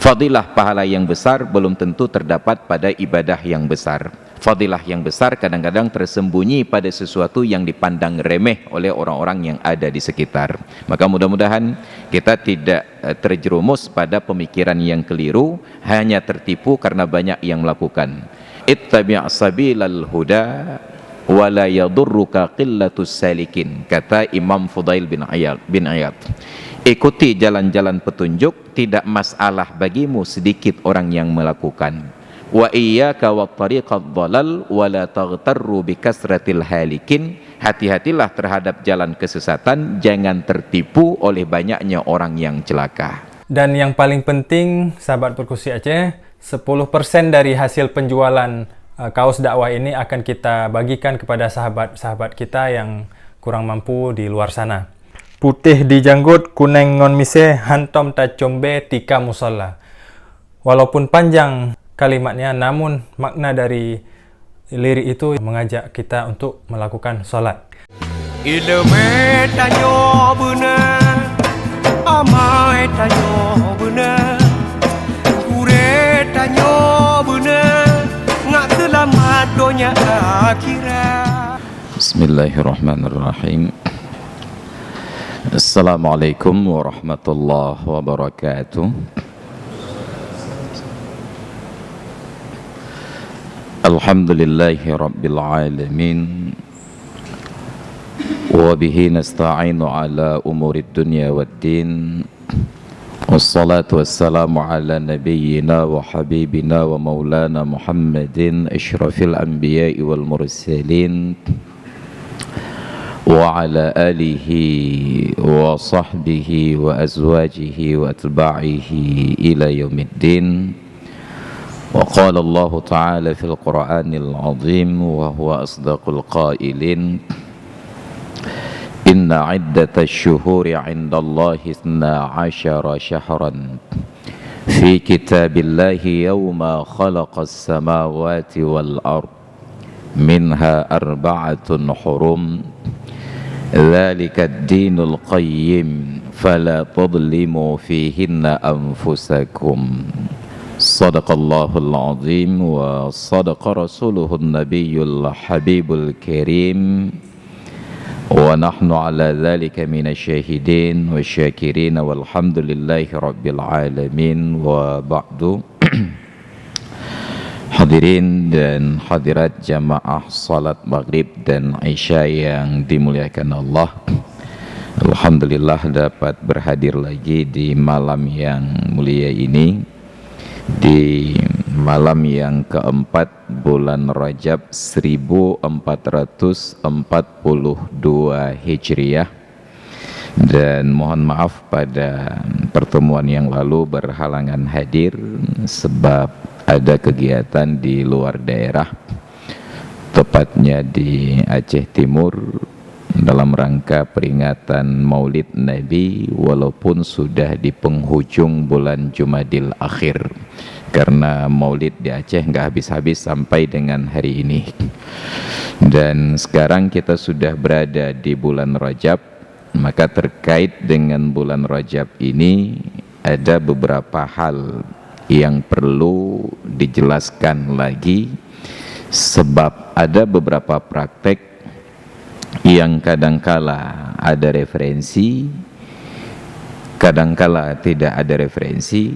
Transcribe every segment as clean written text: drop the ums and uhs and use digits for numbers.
Fadilah pahala yang besar belum tentu terdapat pada ibadah yang besar. Fadilah yang besar kadang-kadang tersembunyi pada sesuatu yang dipandang remeh oleh orang-orang yang ada di sekitar. Maka mudah-mudahan kita tidak terjerumus pada pemikiran yang keliru, hanya tertipu karena banyak yang melakukan. Ittabi' sabilal huda wala yadurruka qillatus salikin, kata Imam Fudail bin Iyad. Ikuti jalan-jalan petunjuk, tidak masalah bagimu sedikit orang yang melakukan. Wa iyyaka wat tariqad dhalal wala taghtarru bikasratil halikin. Hati-hatilah terhadap jalan kesesatan, jangan tertipu oleh banyaknya orang yang celaka. Dan yang paling penting, sahabat Perkusi Aceh, 10% dari hasil penjualan kaos dakwah ini akan kita bagikan kepada sahabat-sahabat kita yang kurang mampu di luar sana. Putih di janggut, kuning ngon mise, hantom tacombe tika musalla. Walaupun panjang kalimatnya, namun makna dari lirik itu mengajak kita untuk melakukan sholat. Ilmu tanyo benar, amai tanyo benar, kure tanyo benar, ngak selamat dunia akhirat. Bismillahirrahmanirrahim. Assalamualaikum warahmatullahi wabarakatuh. Alhamdulillahi rabbil alamin, wa bihi nasta'inu ala umurid dunya waddin, wassalatu wassalamu ala nabiyyina wa habibina wa maulana Muhammadin asyrafil anbiya'i wal mursalin, wa ala alihi wa sahbihi wa azwajihi wa atba'ihi ila yaumiddin. Wa qala Allah ta'ala fil Qur'anil azim wa huwa asdaqul qailin, inna iddatash syuhuri 'indallahi 12 syahran fi kitabillahi yawma khalaqas samawati wal ard minha arba'atun hurum dzalika ad-dinul qayyim fala tadhlimu fihinna anfusakum. Sadaqallahul azim wa sadaqa rasuluhun nabiyyul habibul karim wa nahnu ala dhalika minasyahidin wa syakirin walhamdulillahi rabbil alamin wa ba'du. Hadirin dan hadirat jamaah salat maghrib dan isya yang dimuliakan Allah, alhamdulillah dapat berhadir lagi di malam yang mulia ini, di malam yang keempat bulan Rajab 1442 Hijriah. Dan mohon maaf pada pertemuan yang lalu berhalangan hadir sebab ada kegiatan di luar daerah, tepatnya di Aceh Timur, dalam rangka peringatan Maulid Nabi, walaupun sudah di penghujung bulan Jumadil Akhir, karena Maulid di Aceh nggak habis-habis sampai dengan hari ini. Dan sekarang kita sudah berada di bulan Rajab, maka terkait dengan bulan Rajab ini ada beberapa hal yang perlu dijelaskan lagi, sebab ada beberapa praktek yang kadangkala ada referensi, kadangkala tidak ada referensi,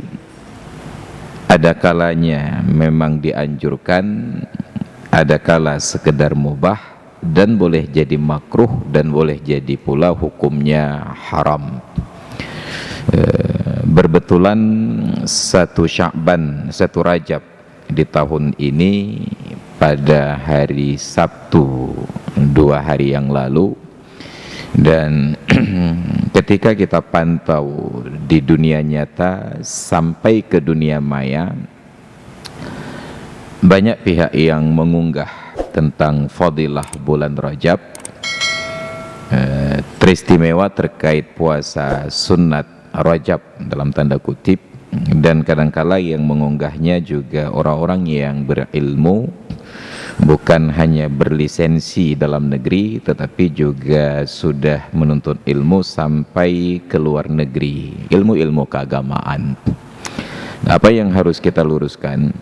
ada kalanya memang dianjurkan, ada kala sekedar mubah, dan boleh jadi makruh, dan boleh jadi pula hukumnya haram. Berbetulan 1 Sya'ban, 1 Rajab di tahun ini pada hari Sabtu 2 hari yang lalu, dan ketika kita pantau di dunia nyata sampai ke dunia maya, banyak pihak yang mengunggah tentang fadilah bulan Rajab, teristimewa terkait puasa sunat Rajab dalam tanda kutip, dan kadangkala yang mengunggahnya juga orang-orang yang berilmu, bukan hanya berlisensi dalam negeri tetapi juga sudah menuntut ilmu sampai ke luar negeri, ilmu-ilmu keagamaan. Apa yang harus kita luruskan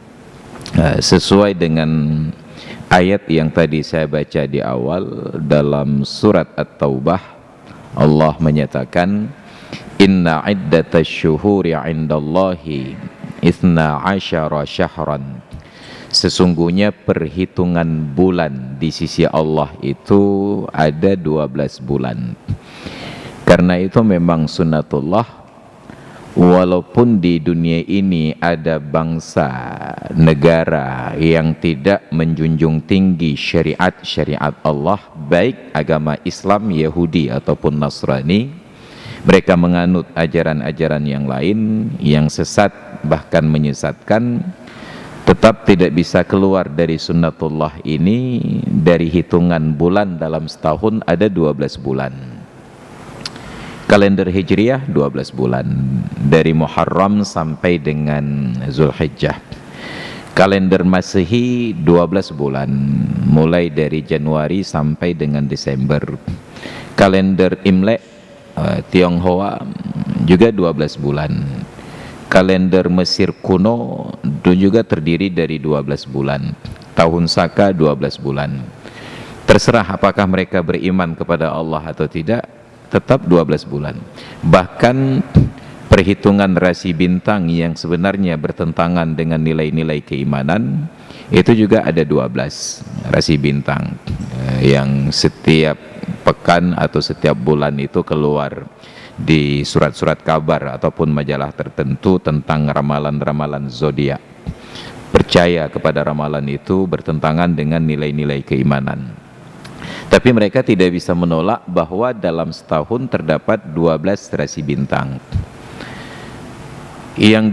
sesuai dengan ayat yang tadi saya baca di awal dalam surat At-Taubah. Allah menyatakan, inna iddatash syuhuri 'indallahi 12 syahran. Sesungguhnya perhitungan bulan di sisi Allah itu ada 12 bulan. Karena itu memang sunnatullah, walaupun di dunia ini ada bangsa, negara yang tidak menjunjung tinggi syariat Allah, baik agama Islam, Yahudi ataupun Nasrani, mereka menganut ajaran-ajaran yang lain yang sesat bahkan menyesatkan, tetap tidak bisa keluar dari sunnatullah ini. Dari hitungan bulan dalam setahun ada 12 bulan. Kalender Hijriah 12 bulan, dari Muharram sampai dengan Zulhijjah. Kalender Masehi 12 bulan, mulai dari Januari sampai dengan Desember. Kalender Imlek Tionghoa juga 12 bulan. Kalender Mesir kuno itu juga terdiri dari 12 bulan. Tahun Saka 12 bulan. Terserah apakah mereka beriman kepada Allah atau tidak, tetap 12 bulan. Bahkan perhitungan rasi bintang yang sebenarnya bertentangan dengan nilai-nilai keimanan, itu juga ada 12 rasi bintang yang setiap pekan atau setiap bulan itu keluar di surat-surat kabar ataupun majalah tertentu tentang ramalan-ramalan zodiak. Percaya kepada ramalan itu bertentangan dengan nilai-nilai keimanan. Tapi mereka tidak bisa menolak bahwa dalam setahun terdapat 12 rasi bintang. Yang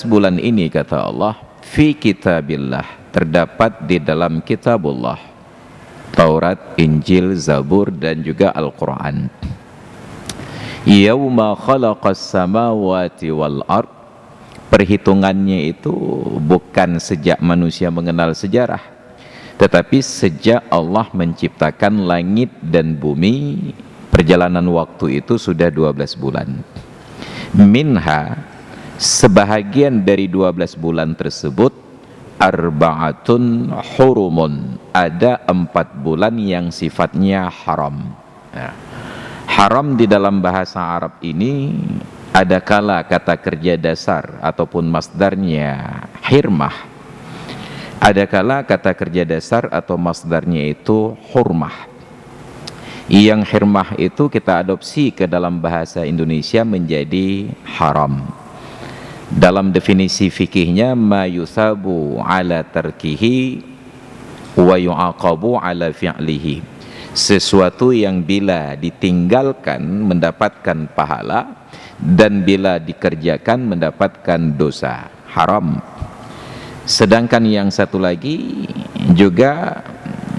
12 bulan ini, kata Allah, fi kitabillah, terdapat di dalam kitabullah, Taurat, Injil, Zabur, dan juga Al-Quran. Yauma khalaqas samawati wal ard, perhitungannya itu bukan sejak manusia mengenal sejarah, tetapi sejak Allah menciptakan langit dan bumi, perjalanan waktu itu sudah 12 bulan. Minha, sebahagian dari 12 bulan tersebut, arba'atun hurumun, ada 4 bulan yang sifatnya haram. Haram di dalam bahasa Arab ini ada kala kata kerja dasar ataupun masdarnya hirmah, ada kala kata kerja dasar atau masdarnya itu hurmah. Yang hirmah itu kita adopsi ke dalam bahasa Indonesia menjadi haram. Dalam definisi fikihnya, ma yusabu ala tarkihi wa yu'aqabu ala fi'lihi, sesuatu yang bila ditinggalkan mendapatkan pahala dan bila dikerjakan mendapatkan dosa, haram. Sedangkan yang satu lagi juga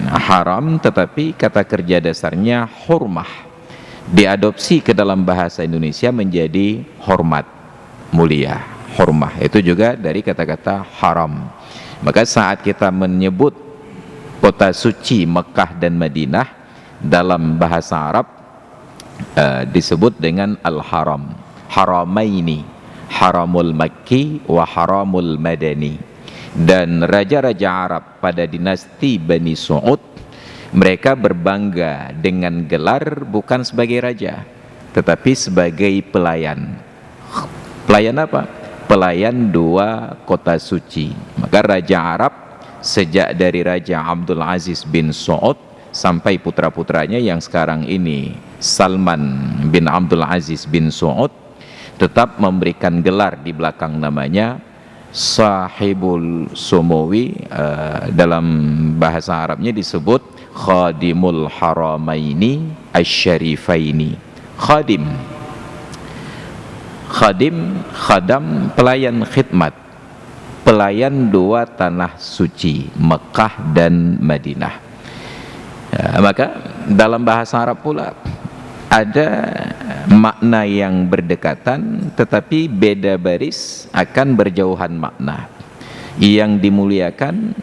haram, tetapi kata kerja dasarnya hurmah, diadopsi ke dalam bahasa Indonesia menjadi hormat, mulia. Hurmah itu juga dari kata-kata haram. Maka saat kita menyebut kota suci Mekah dan Madinah dalam bahasa Arab disebut dengan al-haram, haramaini, haramul makki wa haramul madani. Dan raja-raja Arab pada dinasti Bani Su'ud, mereka berbangga dengan gelar bukan sebagai raja, tetapi sebagai pelayan. Pelayan apa? Pelayan 2 kota suci. Maka raja Arab sejak dari Raja Abdul Aziz bin Su'ud sampai putra-putranya yang sekarang ini Salman bin Abdul Aziz bin Su'ud, tetap memberikan gelar di belakang namanya Sahibul Sumawi. Dalam bahasa Arabnya disebut Khadimul Haramaini Asyarifaini. Khadim, khadam, pelayan khidmat, pelayan 2 tanah suci Mekah dan Madinah. Maka dalam bahasa Arab pula ada makna yang berdekatan tetapi beda baris, akan berjauhan makna. Yang dimuliakan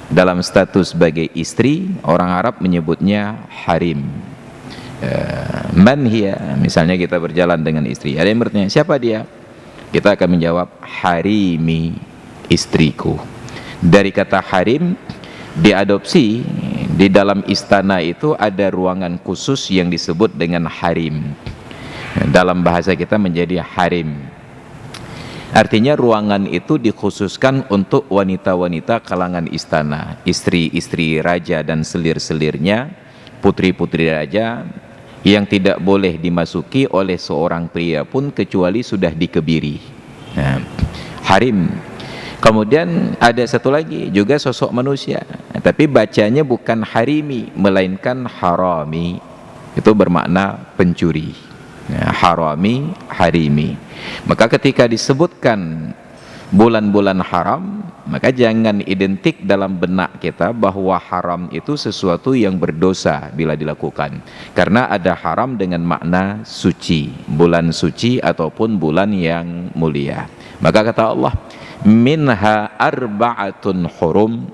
dalam status sebagai istri, orang Arab menyebutnya harim. Man hiya, misalnya kita berjalan dengan istri, ada yang bertanya siapa dia? Kita akan menjawab harimi, istriku. Dari kata harim diadopsi, di dalam istana itu ada ruangan khusus yang disebut dengan harim. Dalam bahasa kita menjadi harim. Artinya ruangan itu dikhususkan untuk wanita-wanita kalangan istana, istri-istri raja dan selir-selirnya, putri-putri raja, yang tidak boleh dimasuki oleh seorang pria pun kecuali sudah dikebiri. Nah, harim. Kemudian ada satu lagi juga sosok manusia, tapi bacanya bukan harimi melainkan harami. Itu bermakna pencuri. Ya, harami, harimi. Maka ketika disebutkan bulan-bulan haram, maka jangan identik dalam benak kita bahwa haram itu sesuatu yang berdosa bila dilakukan, karena ada haram dengan makna suci, bulan suci ataupun bulan yang mulia. Maka kata Allah, minha arba'atun hurum,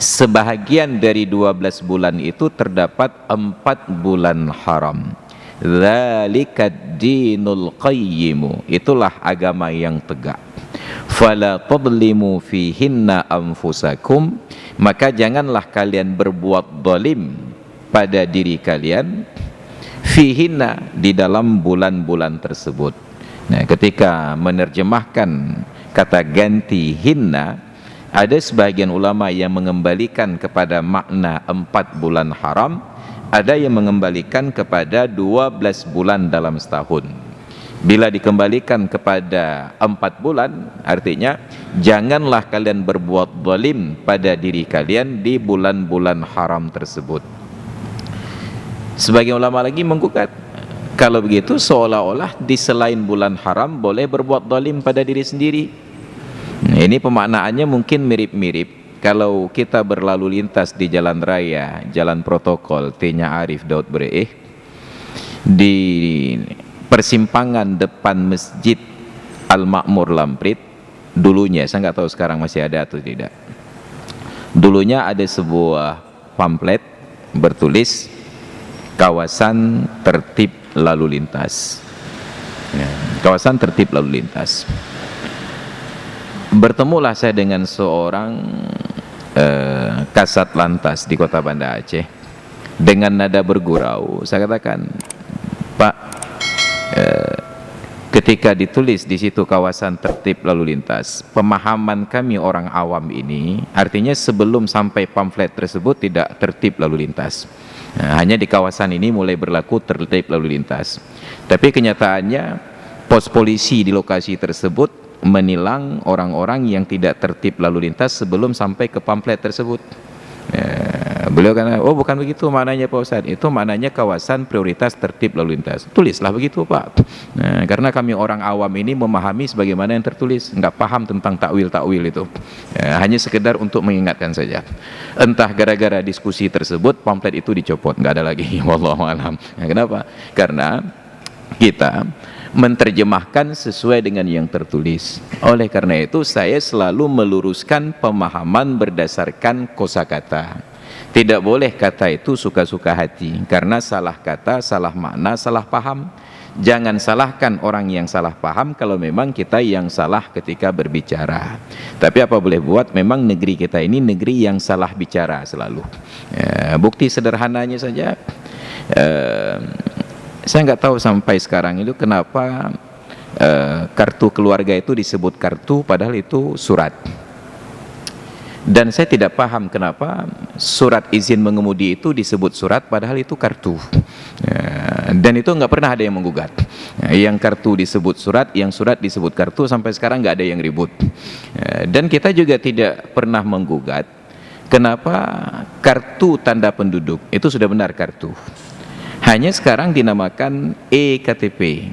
sebahagian dari 12 bulan itu terdapat 4 bulan haram. Dzalika dinul qayyimu, itulah agama yang tegak. Fala tadlimu fihinna anfusakum, maka janganlah kalian berbuat zalim pada diri kalian fihinna, di dalam bulan-bulan tersebut. Nah, ketika menerjemahkan kata ganti hinna, ada sebagian ulama yang mengembalikan kepada makna 4 bulan haram, ada yang mengembalikan kepada 12 bulan dalam setahun. Bila dikembalikan kepada 4 bulan, artinya janganlah kalian berbuat zalim pada diri kalian di bulan-bulan haram tersebut. Sebagian ulama lagi menggugat, kalau begitu seolah-olah di selain bulan haram boleh berbuat zalim pada diri sendiri. Nah, ini pemaknaannya mungkin mirip-mirip. Kalau kita berlalu lintas di jalan raya, jalan protokol T-nya Arif Daud Breeh, di persimpangan depan Masjid Al-Makmur Lamprit, dulunya, saya nggak tahu sekarang masih ada atau tidak, dulunya ada sebuah pamflet bertulis kawasan tertib lalu lintas. Ya, kawasan tertib lalu lintas. Bertemulah saya dengan seorang kasat lantas di kota Banda Aceh. Dengan nada bergurau saya katakan, Pak, ketika ditulis di situ kawasan tertib lalu lintas, pemahaman kami orang awam ini artinya sebelum sampai pamflet tersebut tidak tertib lalu lintas. Nah, hanya di kawasan ini mulai berlaku tertib lalu lintas. Tapi kenyataannya pos polisi di lokasi tersebut menilang orang-orang yang tidak tertib lalu lintas sebelum sampai ke pamflet tersebut. Beliau kata, oh bukan begitu maknanya Pak Ustadz, itu maknanya kawasan prioritas tertib lalu lintas. Tulislah begitu Pak. Karena kami orang awam ini memahami sebagaimana yang tertulis, nggak paham tentang takwil-takwil itu. Hanya sekedar untuk mengingatkan saja. Entah gara-gara diskusi tersebut pamflet itu dicopot, nggak ada lagi. Wallahu a'lam. Kenapa? Karena kita menerjemahkan sesuai dengan yang tertulis. Oleh karena itu saya selalu meluruskan pemahaman berdasarkan kosakata. Tidak boleh kata itu suka-suka hati, karena salah kata, salah makna, salah paham. Jangan salahkan orang yang salah paham kalau memang kita yang salah ketika berbicara. Tapi apa boleh buat, memang negeri kita ini negeri yang salah bicara selalu. Bukti sederhananya saja, saya nggak tahu sampai sekarang itu kenapa kartu keluarga itu disebut kartu padahal itu surat. Dan saya tidak paham kenapa surat izin mengemudi itu disebut surat padahal itu kartu. Dan itu nggak pernah ada yang menggugat. Yang kartu disebut surat, yang surat disebut kartu, sampai sekarang nggak ada yang ribut. Dan kita juga tidak pernah menggugat kenapa kartu tanda penduduk itu sudah benar kartu. Hanya sekarang dinamakan e-KTP,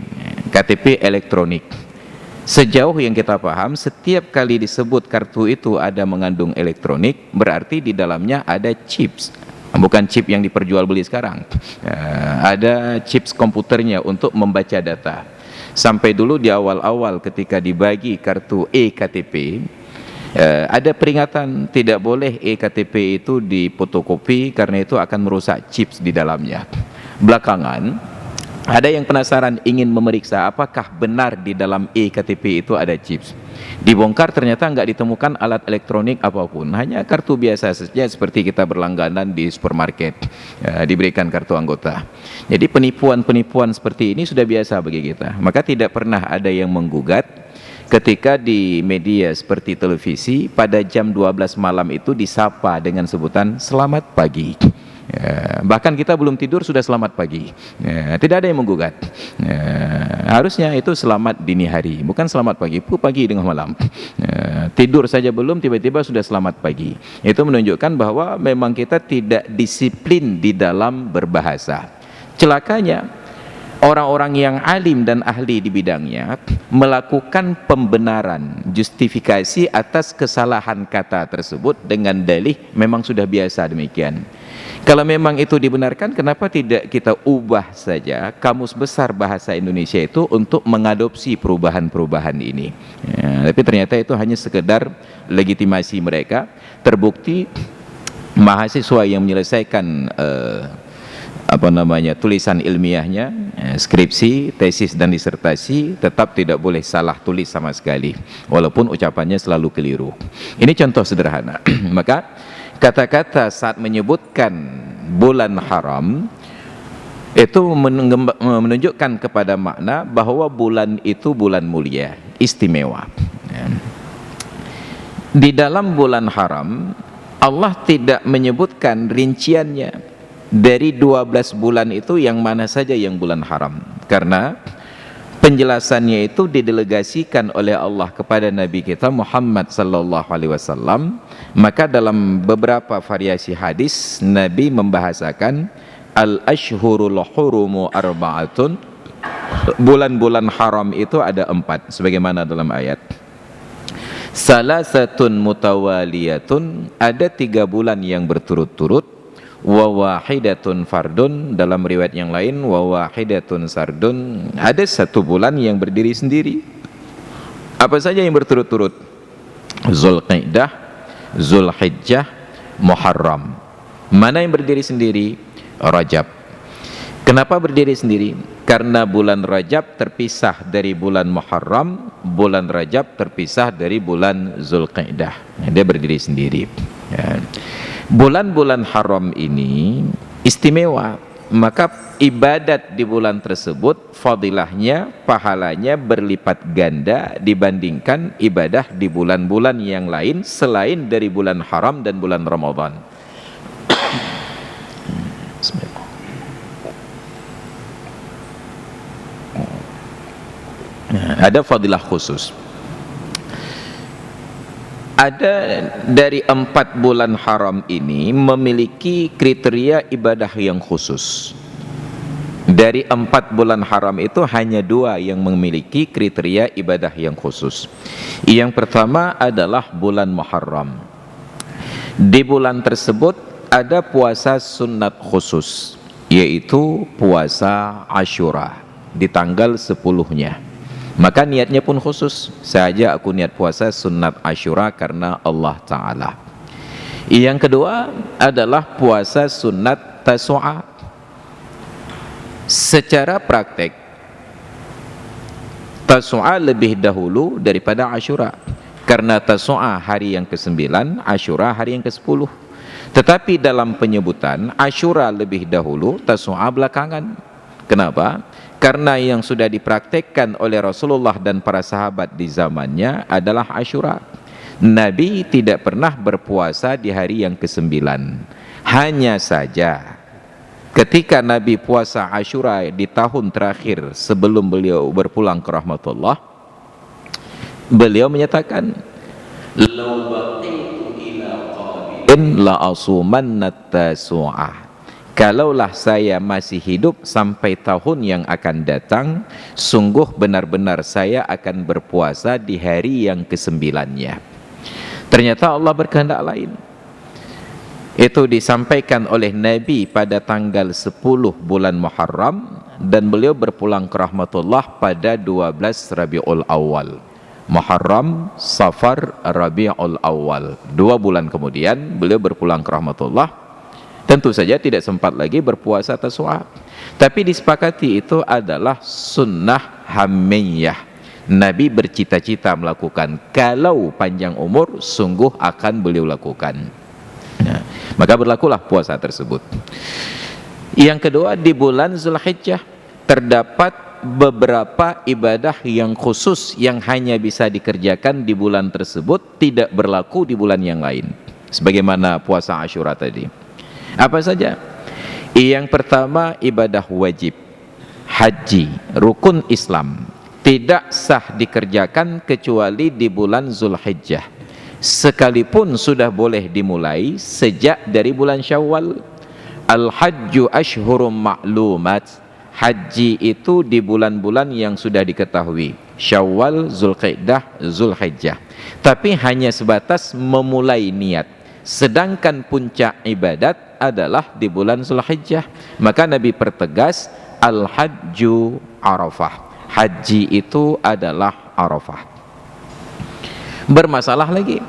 KTP elektronik. Sejauh yang kita paham, setiap kali disebut kartu itu ada mengandung elektronik, berarti di dalamnya ada chips. Bukan chip yang diperjualbeli sekarang. Ada chips komputernya untuk membaca data. Sampai dulu di awal-awal ketika dibagi kartu e-KTP, ada peringatan tidak boleh e-KTP itu difotokopi karena itu akan merusak chips di dalamnya. Belakangan Ada yang penasaran ingin memeriksa apakah benar di dalam e-KTP itu ada chips. Dibongkar ternyata nggak ditemukan alat elektronik apapun, hanya kartu biasa saja seperti kita berlangganan di supermarket, ya, diberikan kartu anggota. Jadi penipuan-penipuan seperti ini sudah biasa bagi kita. Maka tidak pernah ada yang menggugat ketika di media seperti televisi pada jam 12 malam itu disapa dengan sebutan selamat pagi. Ya, bahkan kita belum tidur sudah selamat pagi. Ya, tidak ada yang menggugat. Ya, harusnya itu selamat dini hari, bukan selamat pagi. Pagi dengan malam. Ya, tidur saja belum, tiba-tiba sudah selamat pagi. Itu menunjukkan bahwa memang kita tidak disiplin di dalam berbahasa. Celakanya orang-orang yang alim dan ahli di bidangnya melakukan pembenaran, justifikasi atas kesalahan kata tersebut dengan dalih memang sudah biasa demikian. Kalau memang itu dibenarkan, kenapa tidak kita ubah saja Kamus Besar Bahasa Indonesia itu untuk mengadopsi perubahan-perubahan ini. Ya, tapi ternyata itu hanya sekedar legitimasi mereka. Terbukti mahasiswa yang menyelesaikan tulisan ilmiahnya, skripsi, tesis dan disertasi tetap tidak boleh salah tulis sama sekali, walaupun ucapannya selalu keliru. Ini contoh sederhana. Maka kata-kata saat menyebutkan bulan haram itu menunjukkan kepada makna bahwa bulan itu bulan mulia, istimewa. Di dalam bulan haram Allah tidak menyebutkan rinciannya dari 12 bulan itu yang mana saja yang bulan haram, karena penjelasannya itu didelegasikan oleh Allah kepada Nabi kita Muhammad sallallahu alaihi wasallam. Maka dalam beberapa variasi hadis Nabi membahasakan al-ashhurul hurumu arba'atun, bulan-bulan haram itu ada 4 sebagaimana dalam ayat. Salasatun mutawaliyatun, ada 3 bulan yang berturut-turut. Wa wahidatun fardun, dalam riwayat yang lain wa wahidatun sardun, ada 1 bulan yang berdiri sendiri. Apa saja yang berturut-turut? Zulqa'dah, Zulhijjah, Muharram. Mana yang berdiri sendiri? Rajab. Kenapa berdiri sendiri? Karena bulan Rajab terpisah dari bulan Muharram, bulan Rajab terpisah dari bulan Zulqa'dah. Dia berdiri sendiri. Ya. Bulan-bulan haram ini istimewa, maka ibadat di bulan tersebut fadilahnya, pahalanya berlipat ganda dibandingkan ibadah di bulan-bulan yang lain selain dari bulan haram dan bulan Ramadan. Ada fadilah khusus. Ada dari 4 bulan haram ini memiliki kriteria ibadah yang khusus. Dari 4 bulan haram itu hanya 2 yang memiliki kriteria ibadah yang khusus. Yang pertama adalah bulan Muharram. Di bulan tersebut ada puasa sunat khusus, yaitu puasa Asyura di tanggal 10-nya. Maka niatnya pun khusus. Saja aku niat puasa sunat Asyura karena Allah Ta'ala. Yang kedua adalah puasa sunat Tasu'a. Secara praktek Tasu'a lebih dahulu daripada Asyura, karena Tasu'a hari yang ke-9, Asyura hari yang ke-10. Tetapi dalam penyebutan Asyura lebih dahulu, Tasu'a belakangan. Kenapa? Karena yang sudah dipraktekkan oleh Rasulullah dan para sahabat di zamannya adalah Asyura. Nabi tidak pernah berpuasa di hari yang ke-9. Hanya saja ketika Nabi puasa Asyura di tahun terakhir sebelum beliau berpulang ke rahmatullah, beliau menyatakan, "Lau baqitu ila qabilin la asumanna tasu'ah." Kalaulah saya masih hidup sampai tahun yang akan datang, sungguh benar-benar saya akan berpuasa di hari yang ke-9-nya. Ternyata Allah berkehendak lain. Itu disampaikan oleh Nabi pada tanggal 10 bulan Muharram, dan beliau berpulang ke rahmatullah pada 12 Rabiul Awal. Muharram, Safar, Rabiul Awal. 2 bulan kemudian beliau berpulang ke rahmatullah. Tentu saja tidak sempat lagi berpuasa Tasu'a. Tapi disepakati itu adalah sunnah hamiyah. Nabi bercita-cita melakukan, kalau panjang umur sungguh akan beliau lakukan. Nah, maka berlakulah puasa tersebut. Yang kedua, di bulan Zulhijjah terdapat beberapa ibadah yang khusus yang hanya bisa dikerjakan di bulan tersebut, tidak berlaku di bulan yang lain. Sebagaimana puasa Asyura tadi. Apa saja? Yang pertama, ibadah wajib, haji, rukun Islam, tidak sah dikerjakan kecuali di bulan Zulhijjah, sekalipun sudah boleh dimulai sejak dari bulan Syawal. Al-hajju ashhurum ma'lumat, haji itu di bulan-bulan yang sudah diketahui, Syawal, Zulqa'dah, Zulhijjah, tapi hanya sebatas memulai niat. Sedangkan puncak ibadat adalah di bulan Zulhijjah. Maka Nabi pertegas, al-hajju Arafah, haji itu adalah Arafah. Bermasalah lagi.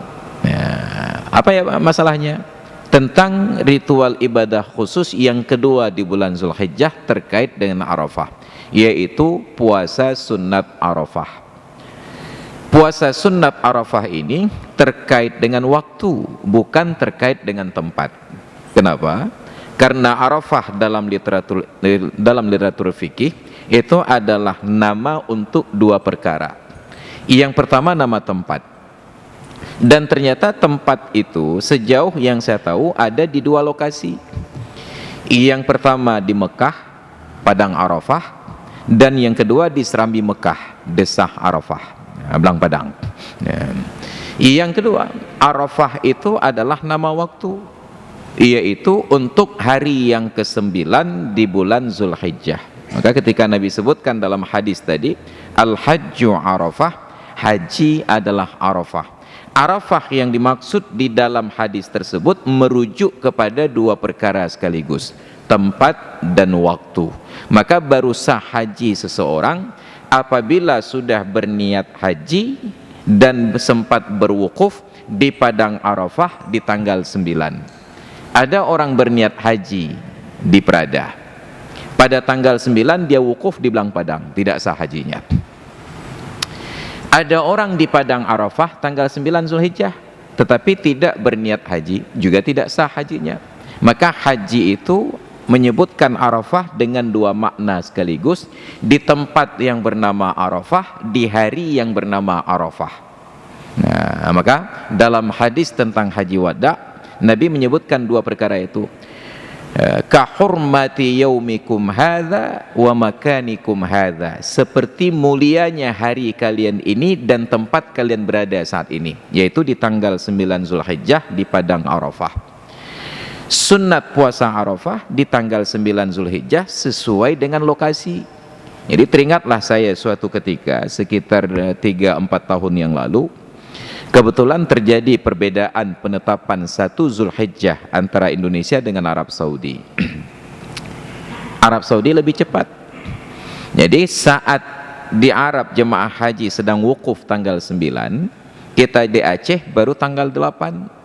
Apa ya masalahnya? Tentang ritual ibadah khusus yang kedua di bulan Zulhijjah terkait dengan Arafah, yaitu puasa sunat Arafah. Puasa sunat Arafah ini terkait dengan waktu, bukan terkait dengan tempat. Kenapa? Karena Arafah dalam literatur fikih itu adalah nama untuk dua perkara. Yang pertama nama tempat, dan ternyata tempat itu sejauh yang saya tahu ada di dua lokasi. Yang pertama di Mekah, Padang Arafah, dan yang kedua di Serambi Mekah, Desah Arafah, Belang Padang. Yang kedua, Arafah itu adalah nama waktu, yaitu untuk hari yang ke-9 di bulan Zulhijjah. Maka ketika Nabi sebutkan dalam hadis tadi, al-hajju Arafah, haji adalah Arafah. Arafah yang dimaksud di dalam hadis tersebut merujuk kepada dua perkara sekaligus, tempat dan waktu. Maka baru sah haji seseorang apabila sudah berniat haji dan sempat berwukuf di Padang Arafah di tanggal 9. Ada orang berniat haji di Prada, pada tanggal 9 dia wukuf di Belang Padang, tidak sah hajinya. Ada orang di Padang Arafah tanggal 9 Zulhijjah tetapi tidak berniat haji, juga tidak sah hajinya. Maka haji itu menyebutkan Arafah dengan dua makna sekaligus, di tempat yang bernama Arafah, di hari yang bernama Arafah. Nah, maka dalam hadis tentang haji wada, Nabi menyebutkan dua perkara itu, ka hurmati yaumikum hadza wa makanikum hadza, seperti mulianya hari kalian ini dan tempat kalian berada saat ini, yaitu di tanggal 9 Zulhijjah di Padang Arafah. Sunnat puasa Arafah di tanggal 9 Zulhijjah sesuai dengan lokasi. Jadi teringatlah saya suatu ketika sekitar 3-4 tahun yang lalu, kebetulan terjadi perbedaan penetapan 1 Zulhijjah antara Indonesia dengan Arab Saudi. Arab Saudi lebih cepat. Jadi saat di Arab jemaah haji sedang wukuf tanggal 9, kita di Aceh baru tanggal 8.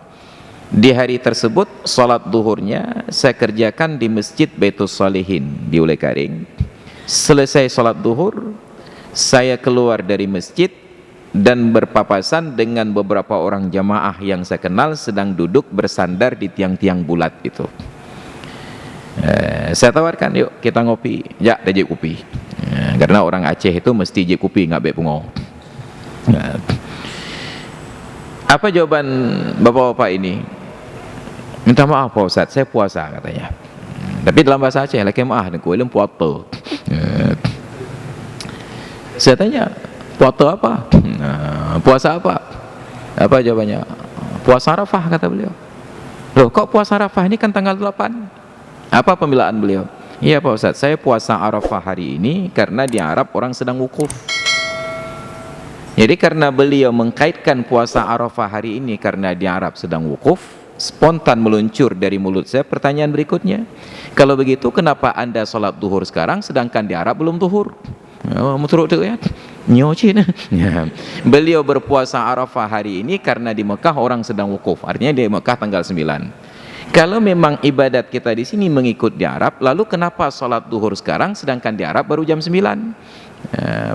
Di hari tersebut salat duhurnya saya kerjakan di Masjid Baitus Salihin di Ulekaring. Selesai salat duhur, saya keluar dari masjid dan berpapasan dengan beberapa orang jamaah yang saya kenal sedang duduk bersandar di tiang-tiang bulat itu. Saya tawarkan, yuk kita ngopi. Ya, ada je kopi. Karena orang Aceh itu mesti je kopi, nggak bepungo. Apa jawaban bapak-bapak ini? Minta maaf Pak Ustaz, saya puasa katanya. Tapi dalam bahasa Aceh, laki maaf, aku ilmu puasa. Saya tanya, puasa apa? Puasa apa? Apa jawabannya? Puasa Arafah, kata beliau. Loh, kok puasa Arafah ini kan tanggal 8? Apa pembelaan beliau? Iya Pak Ustaz, saya puasa Arafah hari ini karena di Arab orang sedang wukuf. Jadi karena beliau mengkaitkan puasa Arafah hari ini karena di Arab sedang wukuf, spontan meluncur dari mulut saya pertanyaan berikutnya, kalau begitu kenapa anda sholat duhur sekarang sedangkan di Arab belum duhur? Beliau berpuasa Arafah hari ini karena di Mekah orang sedang wukuf, artinya di Mekah tanggal 9. Kalau memang ibadat kita di sini mengikut di Arab, lalu kenapa sholat duhur sekarang sedangkan di Arab baru jam 9?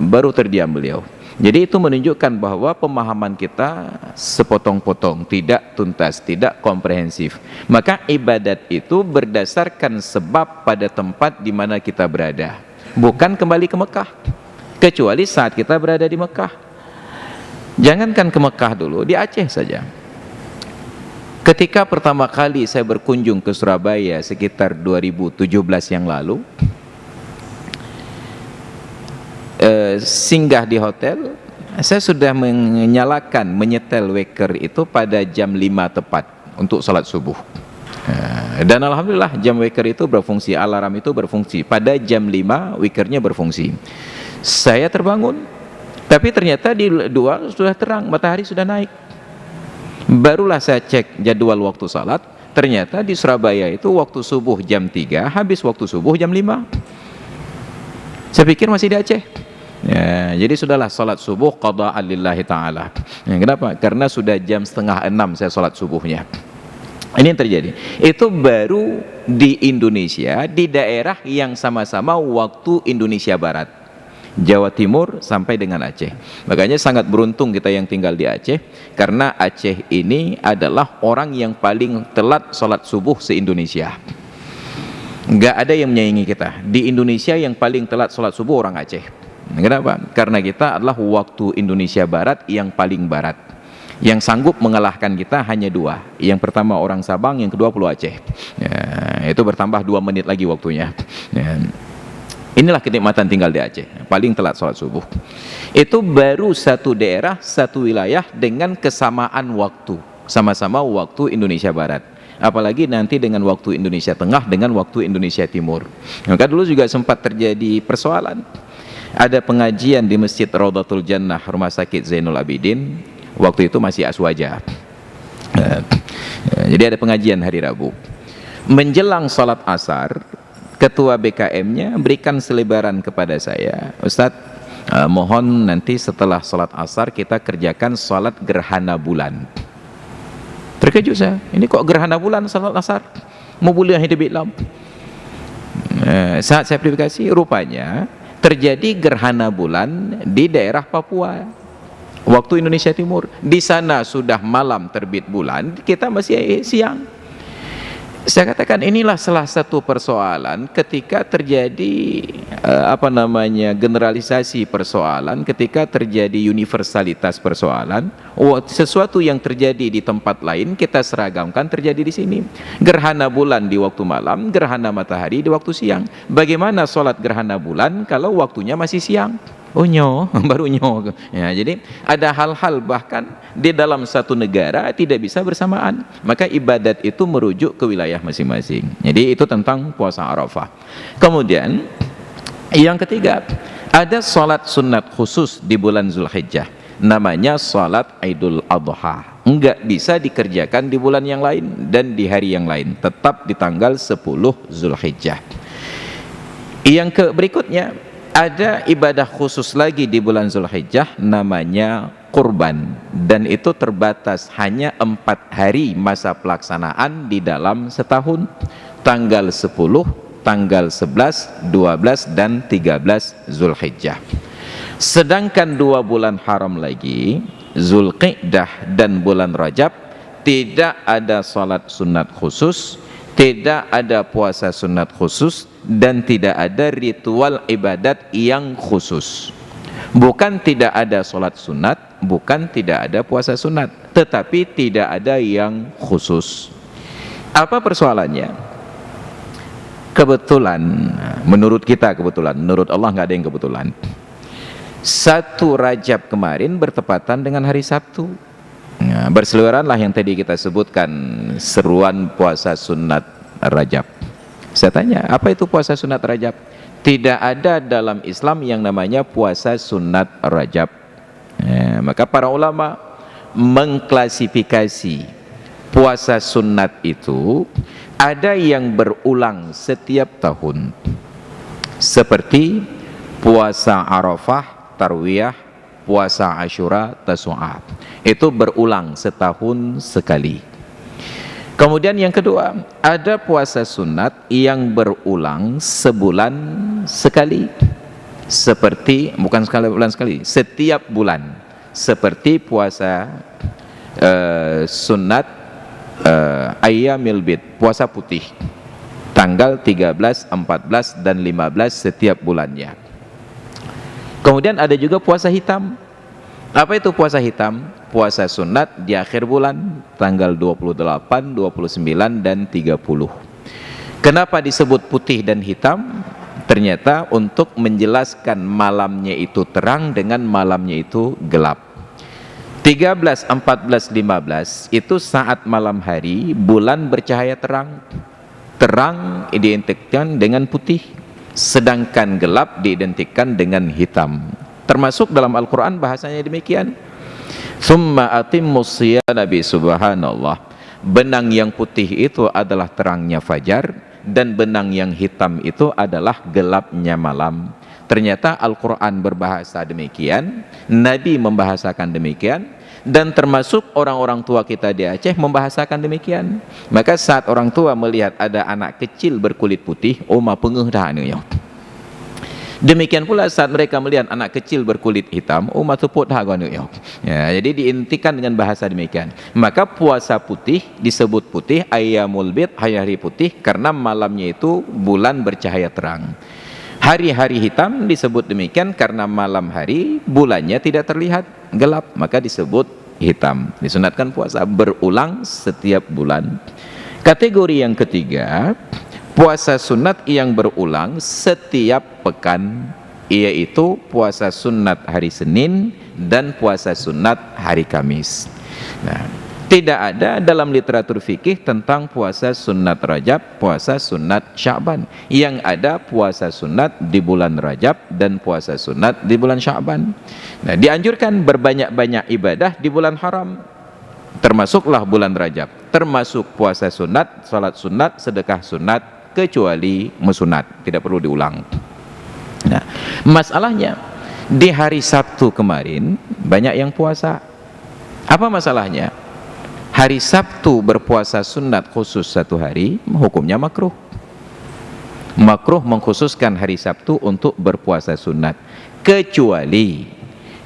Baru terdiam beliau. Jadi itu menunjukkan bahwa pemahaman kita sepotong-potong, tidak tuntas, tidak komprehensif. Maka ibadat itu berdasarkan sebab pada tempat di mana kita berada, bukan kembali ke Mekah, kecuali saat kita berada di Mekah. Jangankan ke Mekah dulu, di Aceh saja. Ketika pertama kali saya berkunjung ke Surabaya sekitar 2017 yang lalu, singgah di hotel, saya sudah menyetel waker itu pada jam 5 tepat untuk salat subuh. Dan alhamdulillah jam waker itu berfungsi, alarm itu berfungsi. Pada jam 5 wakernya berfungsi. Saya terbangun, tapi ternyata di luar sudah terang, matahari sudah naik. Barulah saya cek jadwal waktu salat, ternyata di Surabaya itu waktu subuh jam 3, habis waktu subuh jam 5. Saya pikir masih di Aceh. Ya, jadi sudahlah salat subuh qada'an lillahi ta'ala. Ya, kenapa? Karena sudah jam 5:30 saya salat subuhnya. Ini yang terjadi. Itu baru di Indonesia, di daerah yang sama-sama waktu Indonesia Barat, Jawa Timur sampai dengan Aceh. Makanya sangat beruntung kita yang tinggal di Aceh, karena Aceh ini adalah orang yang paling telat sholat subuh se-Indonesia. Nggak ada yang menyaingi kita. Di Indonesia yang paling telat sholat subuh orang Aceh. Kenapa? Karena kita adalah waktu Indonesia Barat yang paling barat. Yang sanggup mengalahkan kita hanya dua. Yang pertama orang Sabang, yang kedua Pulau Aceh. Ya, itu bertambah 2 menit lagi waktunya. Ya. Inilah kenikmatan tinggal di Aceh, paling telat sholat subuh. Itu baru satu daerah, satu wilayah dengan kesamaan waktu, sama-sama waktu Indonesia Barat. Apalagi nanti dengan waktu Indonesia Tengah dengan waktu Indonesia Timur. Maka dulu juga sempat terjadi persoalan. Ada pengajian di Masjid Raudatul Jannah, Rumah Sakit Zainul Abidin. Waktu itu masih Aswaja. Jadi ada pengajian hari Rabu. Menjelang sholat asar, ketua BKM-nya berikan selebaran kepada saya, Ustadz, mohon nanti setelah sholat asar kita kerjakan sholat gerhana bulan. Terkejut saya, ini kok gerhana bulan sholat asar? Mau bulan hidup Islam? Saat saya verifikasi, rupanya terjadi gerhana bulan di daerah Papua, waktu Indonesia Timur. Di sana sudah malam terbit bulan, kita masih siang. Saya katakan inilah salah satu persoalan ketika terjadi generalisasi persoalan, ketika terjadi universalitas persoalan. Sesuatu yang terjadi di tempat lain kita seragamkan terjadi di sini. Gerhana bulan di waktu malam, gerhana matahari di waktu siang. Bagaimana sholat gerhana bulan kalau waktunya masih siang? Oh nyo, baru nyo. Ya, jadi ada hal-hal bahkan di dalam satu negara tidak bisa bersamaan. Maka ibadat itu merujuk ke wilayah masing-masing. Jadi itu tentang puasa Arafah. Kemudian yang ketiga, ada sholat sunat khusus di bulan Zulhijjah. Namanya sholat Idul Adha. Enggak bisa dikerjakan di bulan yang lain dan di hari yang lain. Tetap di tanggal 10 Zulhijjah. Yang berikutnya, ada ibadah khusus lagi di bulan Zulhijjah, namanya kurban, dan itu terbatas hanya 4 hari masa pelaksanaan di dalam setahun, tanggal 10, tanggal 11, 12 dan 13 Zulhijjah. Sedangkan 2 bulan haram lagi, Zulqi'dah dan bulan Rajab, tidak ada salat sunat khusus, tidak ada puasa sunat khusus, dan tidak ada ritual ibadat yang khusus. Bukan tidak ada sholat sunat, bukan tidak ada puasa sunat, tetapi tidak ada yang khusus. Apa persoalannya? Kebetulan, menurut kita kebetulan, menurut Allah nggak ada yang kebetulan. 1 Rajab kemarin bertepatan dengan hari Sabtu. Nah, berseliweranlah yang tadi kita sebutkan, seruan puasa sunat Rajab. Saya tanya, apa itu puasa sunat Rajab? Tidak ada dalam Islam yang namanya puasa sunat Rajab. Maka para ulama mengklasifikasi puasa sunat itu ada yang berulang setiap tahun, seperti puasa Arafah, Tarwiyah, puasa Asyura, Tasu'a. Itu berulang setahun sekali. Kemudian yang kedua, ada puasa sunat yang berulang sebulan sekali. Seperti, bukan sekali bulan sekali, setiap bulan. Seperti puasa sunat Ayyamil Bid, puasa putih. Tanggal 13, 14, dan 15 setiap bulannya. Kemudian ada juga puasa hitam. Apa itu puasa hitam? Puasa sunat di akhir bulan, tanggal 28, 29, dan 30. Kenapa disebut putih dan hitam? Ternyata untuk menjelaskan malamnya itu terang dengan malamnya itu gelap. 13, 14, 15 itu saat malam hari, bulan bercahaya terang. Terang diidentikan dengan putih, sedangkan gelap diidentikan dengan hitam. Termasuk dalam Al-Quran bahasanya demikian. Summa atimmus siyana bi subhanallah. Benang yang putih itu adalah terangnya fajar, dan benang yang hitam itu adalah gelapnya malam. Ternyata Al-Quran berbahasa demikian, Nabi membahasakan demikian, dan termasuk orang-orang tua kita di Aceh membahasakan demikian. Maka saat orang tua melihat ada anak kecil berkulit putih, oma pengeh dah ni. Demikian pula saat mereka melihat anak kecil berkulit hitam, umat tuput dah ganu ya. Jadi diintikan dengan bahasa demikian. Maka puasa putih disebut putih, Ayyamul Bid, hari-hari putih, karena malamnya itu bulan bercahaya terang. Hari-hari hitam disebut demikian karena malam hari bulannya tidak terlihat, gelap, maka disebut hitam. Disunatkan puasa berulang setiap bulan. Kategori yang ketiga, puasa sunat yang berulang setiap pekan, yaitu puasa sunat hari Senin dan puasa sunat hari Kamis. Nah, tidak ada dalam literatur fikih tentang puasa sunat Rajab, puasa sunat Sya'ban. Yang ada puasa sunat di bulan Rajab dan puasa sunat di bulan Sya'ban. Nah, dianjurkan berbanyak-banyak ibadah di bulan haram. Termasuklah bulan Rajab, termasuk puasa sunat, salat sunat, sedekah sunat, kecuali musunat, tidak perlu diulang. Nah, masalahnya di hari Sabtu kemarin banyak yang puasa. Apa masalahnya? Hari Sabtu berpuasa sunat khusus satu hari, hukumnya makruh. Makruh mengkhususkan hari Sabtu untuk berpuasa sunat, kecuali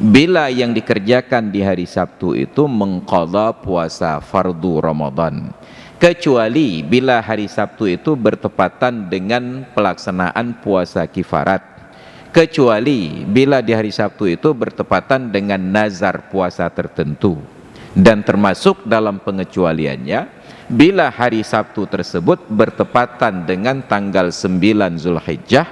bila yang dikerjakan di hari Sabtu itu mengqadha puasa fardu Ramadan. Kecuali bila hari Sabtu itu bertepatan dengan pelaksanaan puasa kifarat. Kecuali bila di hari Sabtu itu bertepatan dengan nazar puasa tertentu. Dan termasuk dalam pengecualiannya, bila hari Sabtu tersebut bertepatan dengan tanggal 9 Zulhijjah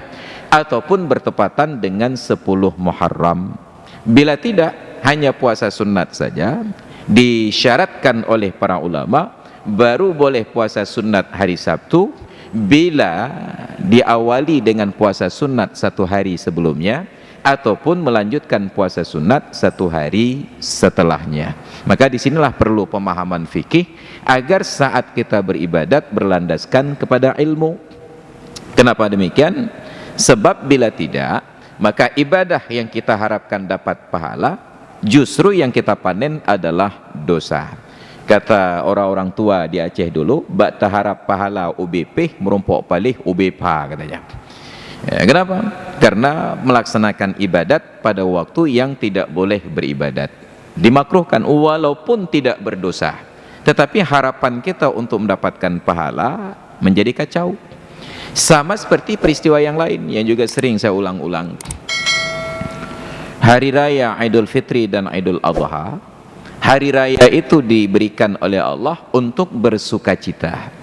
ataupun bertepatan dengan 10 Muharram. Bila tidak, hanya puasa sunat saja, disyaratkan oleh para ulama baru boleh puasa sunat hari Sabtu bila diawali dengan puasa sunat satu hari sebelumnya ataupun melanjutkan puasa sunat satu hari setelahnya. Maka disinilah perlu pemahaman fikih agar saat kita beribadat berlandaskan kepada ilmu. Kenapa demikian? Sebab bila tidak, maka ibadah yang kita harapkan dapat pahala, justru yang kita panen adalah dosa. Kata orang-orang tua di Aceh dulu, bak taharap pahala UBP merumpok palih UBPA katanya. Kenapa? Karena melaksanakan ibadat pada waktu yang tidak boleh beribadat, dimakruhkan walaupun tidak berdosa, tetapi harapan kita untuk mendapatkan pahala menjadi kacau. Sama seperti peristiwa yang lain yang juga sering saya ulang-ulang. Hari raya Idul Fitri dan Idul Adha, hari raya itu diberikan oleh Allah untuk bersukacita,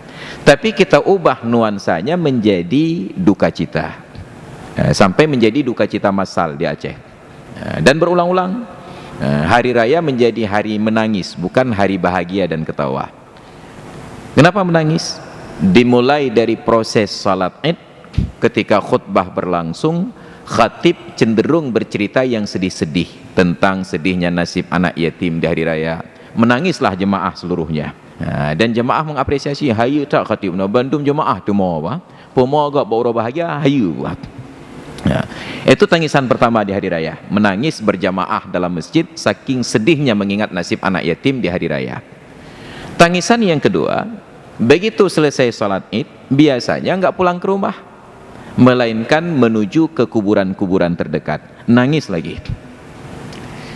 tapi kita ubah nuansanya menjadi duka cita, sampai menjadi duka cita massal di Aceh, dan berulang-ulang. Hari raya menjadi hari menangis, bukan hari bahagia dan ketawa. Kenapa menangis? Dimulai dari proses salat Id, ketika khutbah berlangsung, khatib cenderung bercerita yang sedih-sedih tentang sedihnya nasib anak yatim di hari raya. Menangislah jemaah seluruhnya. Dan jemaah mengapresiasi, hayu tak khatib na bandum jemaah tu mau apa? Pomo agak bawa bahagia, hayu. Itu tangisan pertama di hari raya, menangis berjamaah dalam masjid saking sedihnya mengingat nasib anak yatim di hari raya. Tangisan yang kedua, begitu selesai sholat id biasanya nggak pulang ke rumah, melainkan menuju ke kuburan-kuburan terdekat, nangis lagi,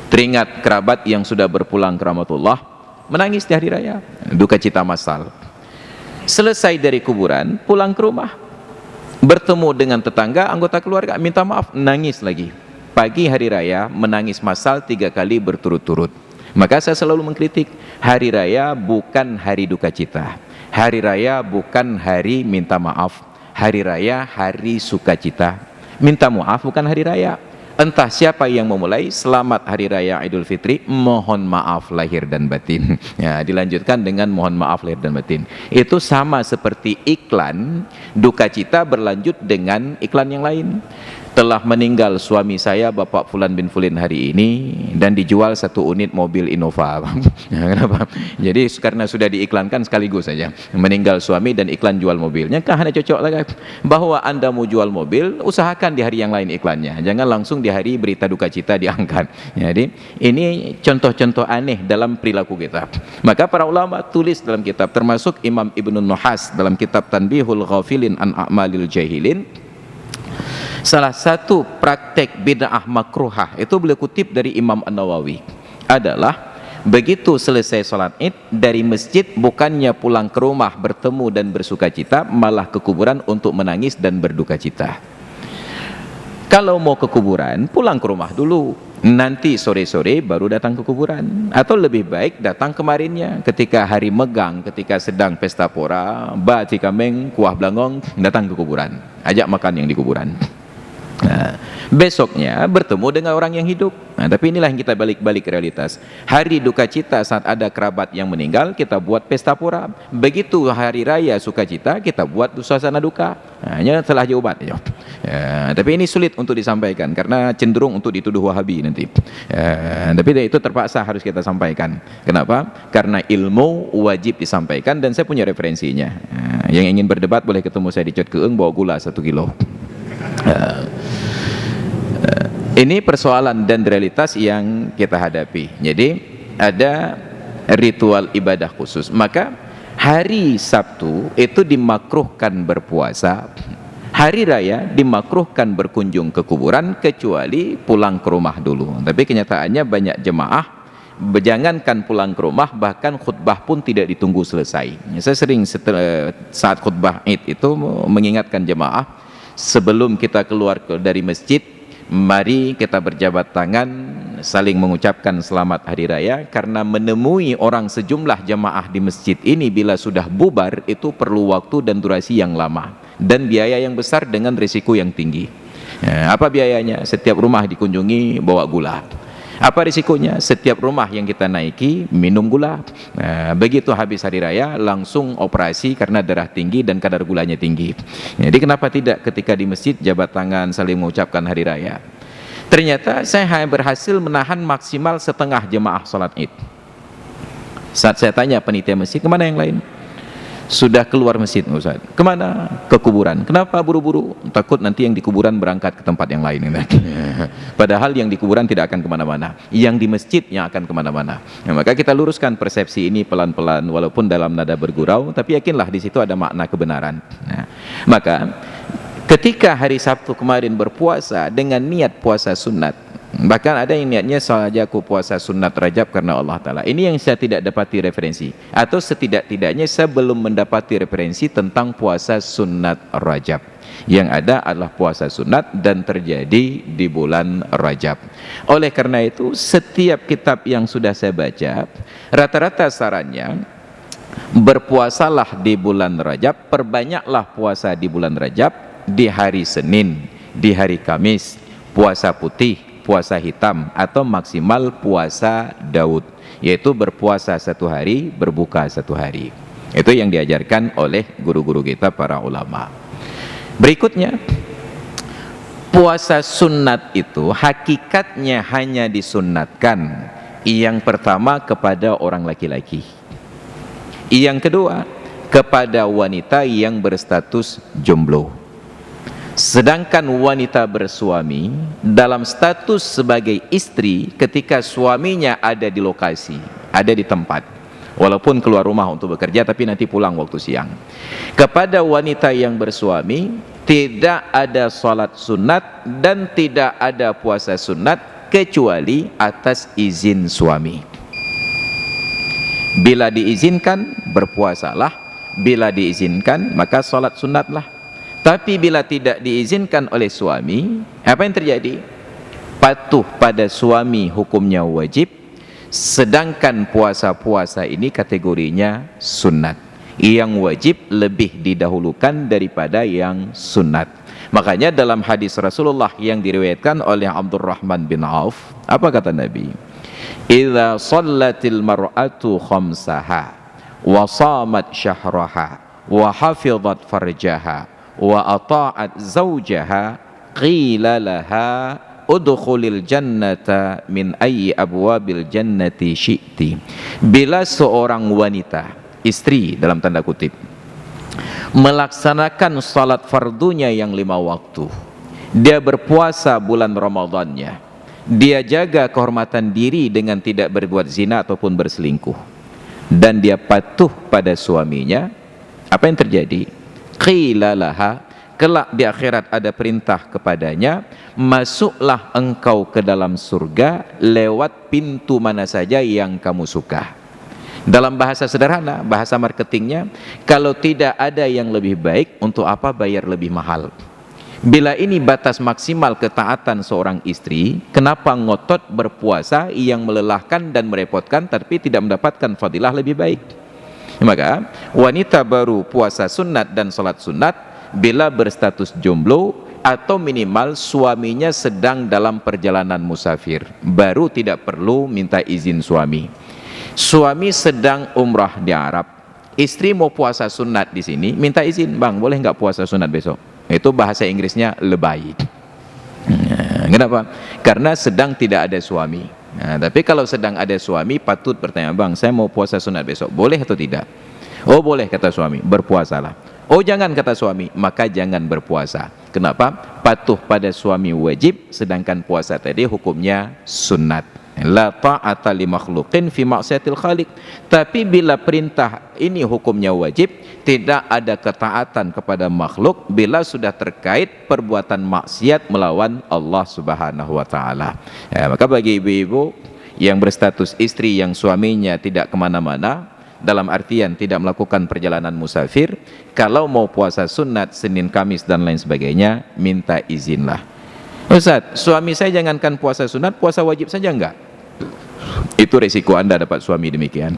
teringat kerabat yang sudah berpulang ke rahmatullah, menangis di hari raya, duka cita massal. Selesai dari kuburan, pulang ke rumah, bertemu dengan tetangga, anggota keluarga, minta maaf, nangis lagi. Pagi hari raya menangis massal 3 kali berturut-turut. Maka saya selalu mengkritik, hari raya bukan hari duka cita, hari raya bukan hari minta maaf, hari raya hari sukacita. Minta maaf bukan hari raya. Entah siapa yang memulai, selamat hari raya Idul Fitri, mohon maaf lahir dan batin. Ya, dilanjutkan dengan mohon maaf lahir dan batin. Itu sama seperti iklan duka cita berlanjut dengan iklan yang lain. Telah meninggal suami saya Bapak Fulan bin Fulin hari ini, dan dijual 1 unit mobil Innova. Kenapa? Jadi karena sudah diiklankan sekaligus saja, meninggal suami dan iklan jual mobilnya, kan hanya cocok lagi. Bahwa Anda mau jual mobil, usahakan di hari yang lain iklannya, jangan langsung di hari berita duka cita diangkat. Jadi ini contoh-contoh aneh dalam perilaku kita. Maka para ulama tulis dalam kitab, termasuk Imam Ibnu Nuhas dalam kitab Tanbihul Ghafilin an A'malil Jahilin, salah satu praktek bid'ah makruhah, itu beliau kutip dari Imam An-Nawawi, adalah begitu selesai sholat id dari masjid, bukannya pulang ke rumah bertemu dan bersuka cita, malah ke kuburan untuk menangis dan berduka cita. Kalau mau ke kuburan, pulang ke rumah dulu, nanti sore-sore baru datang ke kuburan. Atau lebih baik datang kemarinnya, ketika hari megang, ketika sedang pesta pora, bati kameng, kuah belangong, datang ke kuburan, ajak makan yang di kuburan. Nah, besoknya bertemu dengan orang yang hidup. Nah, tapi inilah yang kita balik-balik realitas. Hari duka cita saat ada kerabat yang meninggal, kita buat pesta pora. Begitu hari raya sukacita, kita buat suasana duka. Nah, hanya telah obat. Ya, tapi ini sulit untuk disampaikan karena cenderung untuk dituduh Wahabi nanti. Tapi itu terpaksa harus kita sampaikan. Kenapa? Karena ilmu wajib disampaikan, dan saya punya referensinya. Yang ingin berdebat boleh ketemu saya di Cot Keeng, bawa gula 1 kilo. Ini persoalan dan realitas yang kita hadapi. Jadi ada ritual ibadah khusus. Maka hari Sabtu itu dimakruhkan berpuasa, hari raya dimakruhkan berkunjung ke kuburan, kecuali pulang ke rumah dulu. Tapi kenyataannya banyak jemaah, jangankan pulang ke rumah, bahkan khutbah pun tidak ditunggu selesai. Saya sering saat khutbah Id itu mengingatkan jemaah, sebelum kita keluar dari masjid, mari kita berjabat tangan, saling mengucapkan selamat hari raya, karena menemui orang sejumlah jamaah di masjid ini bila sudah bubar itu perlu waktu dan durasi yang lama dan biaya yang besar dengan risiko yang tinggi. Apa biayanya? Setiap rumah dikunjungi bawa gula. Apa risikonya? Setiap rumah yang kita naiki minum gula. Begitu habis hari raya langsung operasi karena darah tinggi dan kadar gulanya tinggi. Jadi kenapa tidak ketika di masjid jabat tangan saling mengucapkan hari raya? Ternyata saya hanya berhasil menahan maksimal setengah jemaah sholat id. Saat saya tanya panitia masjid, kemana yang lain? Sudah keluar masjid, Ustaz. Kemana? Ke kuburan. Kenapa buru-buru? Takut nanti yang di kuburan berangkat ke tempat yang lain. Padahal yang di kuburan tidak akan kemana-mana, yang di masjid yang akan kemana-mana. Nah, maka kita luruskan persepsi ini pelan-pelan, walaupun dalam nada bergurau, tapi yakinlah di situ ada makna kebenaran. Nah, maka ketika hari Sabtu kemarin berpuasa dengan niat puasa sunat, bahkan ada yang niatnya saja aku puasa sunat Rajab karena Allah Ta'ala. Ini yang saya tidak dapati referensi, atau setidak-tidaknya saya belum mendapati referensi tentang puasa sunat Rajab. Yang ada adalah puasa sunat dan terjadi di bulan Rajab. Oleh karena itu setiap kitab yang sudah saya baca, rata-rata sarannya berpuasalah di bulan Rajab, perbanyaklah puasa di bulan Rajab, di hari Senin, di hari Kamis, puasa putih, puasa hitam, atau maksimal puasa Daud, yaitu berpuasa 1 hari, berbuka 1 hari. Itu yang diajarkan oleh guru-guru kita para ulama. Berikutnya, puasa sunat itu hakikatnya hanya disunnatkan yang pertama kepada orang laki-laki, yang kedua kepada wanita yang berstatus jomblo. Sedangkan wanita bersuami dalam status sebagai istri ketika suaminya ada di lokasi, ada di tempat, walaupun keluar rumah untuk bekerja tapi nanti pulang waktu siang. Kepada wanita yang bersuami tidak ada salat sunat dan tidak ada puasa sunat kecuali atas izin suami. Bila diizinkan berpuasalah, bila diizinkan maka salat sunatlah. Tapi bila tidak diizinkan oleh suami, apa yang terjadi? Patuh pada suami hukumnya wajib, sedangkan puasa-puasa ini kategorinya sunat. Yang wajib lebih didahulukan daripada yang sunat. Makanya dalam hadis Rasulullah yang diriwayatkan oleh Abdurrahman bin Auf, apa kata Nabi? Idza shallatil mar'atu khamsaha wa shamat syahraha wa hafizat farjaha wa ata'at zawjaha qila laha udkhulil jannata min ayyi abwabil jannati syi'ti. Bila seorang wanita, istri dalam tanda kutip, melaksanakan salat fardunya yang 5 waktu, dia berpuasa bulan Ramadannya, dia jaga kehormatan diri dengan tidak berbuat zina ataupun berselingkuh, dan dia patuh pada suaminya, apa yang terjadi? Qila laha, kelak di akhirat ada perintah kepadanya, masuklah engkau ke dalam surga lewat pintu mana saja yang kamu suka. Dalam bahasa sederhana, bahasa marketingnya, kalau tidak ada yang lebih baik, untuk apa bayar lebih mahal? Bila ini batas maksimal ketaatan seorang istri, kenapa ngotot berpuasa yang melelahkan dan merepotkan tapi tidak mendapatkan fadilah lebih baik? Maka wanita baru puasa sunat dan salat sunat bila berstatus jomblo atau minimal suaminya sedang dalam perjalanan musafir, baru tidak perlu minta izin suami. Suami sedang umrah di Arab, istri mau puasa sunat di sini, minta izin, bang boleh nggak puasa sunat besok? Itu bahasa Inggrisnya lebay. Kenapa? Karena sedang tidak ada suami. Tapi kalau sedang ada suami, patut bertanya, bang saya mau puasa sunat besok, boleh atau tidak? Oh boleh, kata suami, berpuasalah. Oh jangan, kata suami, maka jangan berpuasa. Kenapa? Patuh pada suami wajib, sedangkan puasa tadi hukumnya sunat. La ta'ata li makhluqin fi ma'siyatil khaliq. Tapi bila perintah ini hukumnya wajib, tidak ada ketaatan kepada makhluk bila sudah terkait perbuatan maksiat melawan Allah Subhanahu wa taala. Maka bagi ibu-ibu yang berstatus istri yang suaminya tidak kemana-mana, dalam artian tidak melakukan perjalanan musafir, kalau mau puasa sunat Senin, Kamis dan lain sebagainya, minta izinlah. Ustaz, suami saya jangankan puasa sunat, puasa wajib saja enggak? Itu resiko Anda dapat suami demikian.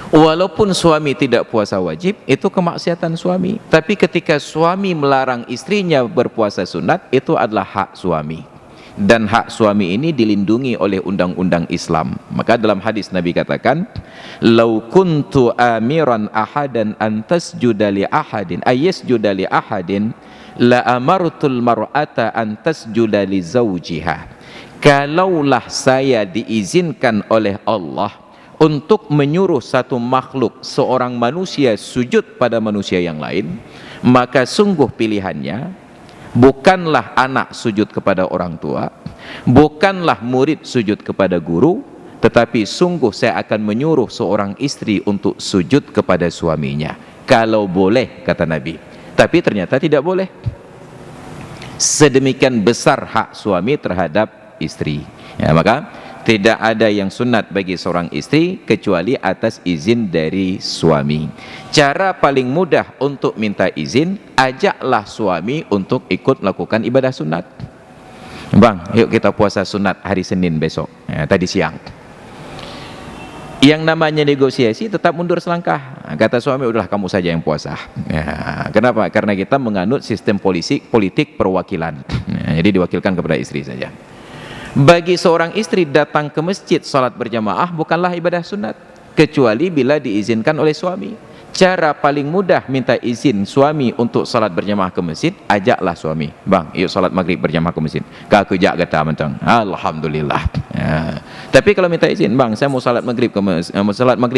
Walaupun suami tidak puasa wajib, itu kemaksiatan suami. Tapi ketika suami melarang istrinya berpuasa sunat, itu adalah hak suami. Dan hak suami ini dilindungi oleh undang-undang Islam. Maka dalam hadis Nabi katakan, "Lau kuntu amiran ahadan an tasjuda li ahadin, ayasjuda li ahadin, la amartul mar'ata an tasjuda li zawjiha." Kalaulah saya diizinkan oleh Allah untuk menyuruh satu makhluk, seorang manusia sujud pada manusia yang lain, maka sungguh pilihannya bukanlah anak sujud kepada orang tua, bukanlah murid sujud kepada guru, tetapi sungguh saya akan menyuruh seorang istri untuk sujud kepada suaminya. Kalau boleh, kata Nabi. Tapi ternyata tidak boleh. Sedemikian besar hak suami terhadap istri. Maka tidak ada yang sunat bagi seorang istri kecuali atas izin dari suami. Cara paling mudah untuk minta izin, ajaklah suami untuk ikut melakukan ibadah sunat. Bang, yuk kita puasa sunat hari Senin besok, tadi siang. Yang namanya negosiasi tetap mundur selangkah. Kata suami, udahlah kamu saja yang puasa. Kenapa? Karena kita menganut sistem politik perwakilan. Jadi diwakilkan kepada istri saja. Bagi seorang istri datang ke masjid salat berjamaah bukanlah ibadah sunat, kecuali bila diizinkan oleh suami. Cara paling mudah minta izin suami untuk salat berjamaah ke masjid, ajaklah suami, bang yuk salat maghrib berjamaah ke masjid. Kau jak kata mentang, alhamdulillah. Tapi kalau minta izin, bang saya mau salat maghrib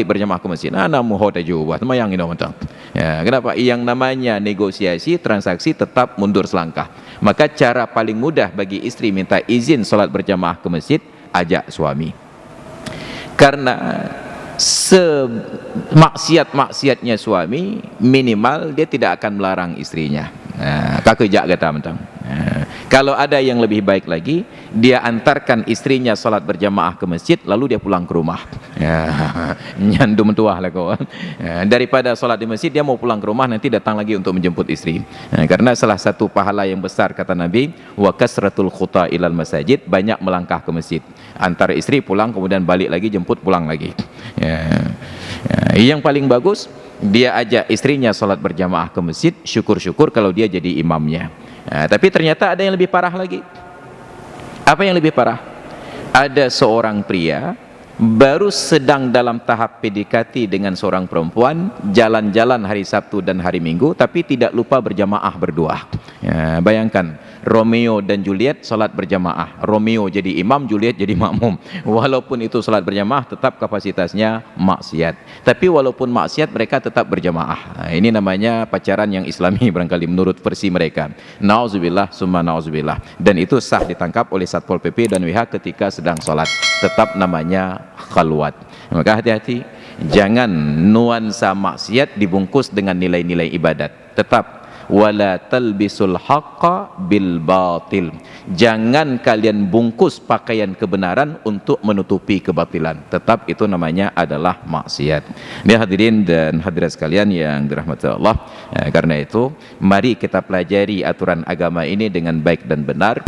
berjamaah ke masjid, namu hoda juga temayang ini mentang. Kenapa? Yang namanya negosiasi, transaksi tetap mundur selangkah. Maka cara paling mudah bagi istri minta izin salat berjamaah ke masjid, ajak suami. Karena semaksiat-maksiatnya suami, minimal dia tidak akan melarang istrinya. Kakejak kata mentang. Kalau ada yang lebih baik lagi, dia antarkan istrinya salat berjamaah ke masjid, lalu dia pulang ke rumah. Nyandu mentuah lah kau. Daripada salat di masjid, dia mau pulang ke rumah, nanti datang lagi untuk menjemput istri. Karena salah satu pahala yang besar kata Nabi, wa kasratul khuta ilal masajid, banyak melangkah ke masjid. Antar istri pulang, kemudian balik lagi, jemput pulang lagi. Yang paling bagus, dia ajak istrinya salat berjamaah ke masjid, syukur-syukur kalau dia jadi imamnya. Tapi ternyata ada yang lebih parah lagi. Apa yang lebih parah? Ada seorang pria baru sedang dalam tahap PDKT dengan seorang perempuan, jalan-jalan hari Sabtu dan hari Minggu, tapi tidak lupa berjamaah berdua. Bayangkan, Romeo dan Juliet salat berjamaah, Romeo jadi imam, Juliet jadi makmum. Walaupun itu salat berjamaah, tetap kapasitasnya maksiat. Tapi walaupun maksiat, mereka tetap berjamaah. Ini namanya pacaran yang islami barangkali menurut versi mereka. Nauzubillah summa nauzubillah. Dan itu sah ditangkap oleh Satpol PP dan WH ketika sedang salat. Tetap namanya khalwat. Maka hati-hati, jangan nuansa maksiat dibungkus dengan nilai-nilai ibadat. Tetap wala talbisul haqqa bil batil. Jangan kalian bungkus pakaian kebenaran untuk menutupi kebatilan. Tetap itu namanya adalah maksiat. Ini hadirin dan hadirat sekalian yang dirahmati Allah. Karena itu mari kita pelajari aturan agama ini dengan baik dan benar.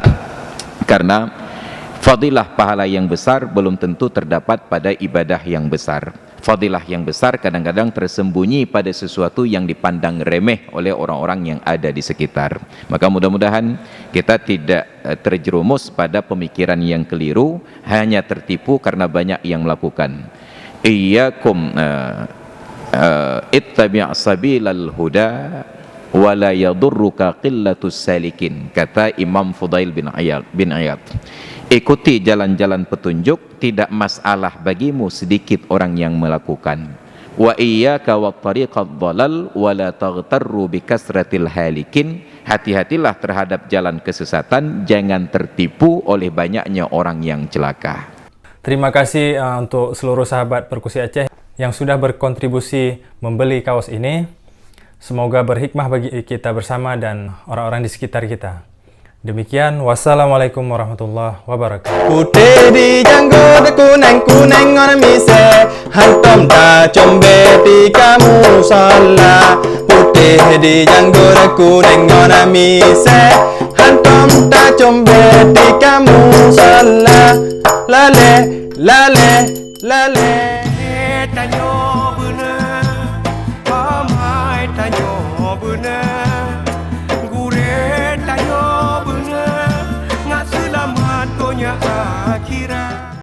Karena fadilah pahala yang besar belum tentu terdapat pada ibadah yang besar. Fadilah yang besar kadang-kadang tersembunyi pada sesuatu yang dipandang remeh oleh orang-orang yang ada di sekitar. Maka mudah-mudahan kita tidak terjerumus pada pemikiran yang keliru, hanya tertipu karena banyak yang melakukan. Iyyakum ittabi' sabilal huda wa la yadurruka qillatus salikin, kata Imam Fudail bin Iyad. Ikuti jalan-jalan petunjuk, tidak masalah bagimu sedikit orang yang melakukan. Wa iyyaka wat tariqad dhalal wa la taghtarru bi kasratil halikin. Hati-hatilah terhadap jalan kesesatan, jangan tertipu oleh banyaknya orang yang celaka. Terima kasih untuk seluruh sahabat Perkusi Aceh yang sudah berkontribusi membeli kaos ini. Semoga berhikmah bagi kita bersama dan orang-orang di sekitar kita. Demikian, wassalamualaikum warahmatullahi wabarakatuh. Putih di janggut, kuneng-kuneng orang mise, hantom ta combe tika musalla. Putih di janggut, kuneng orang mise, hantom ta combe tika musalla. Lale, lale, lale. Tanyo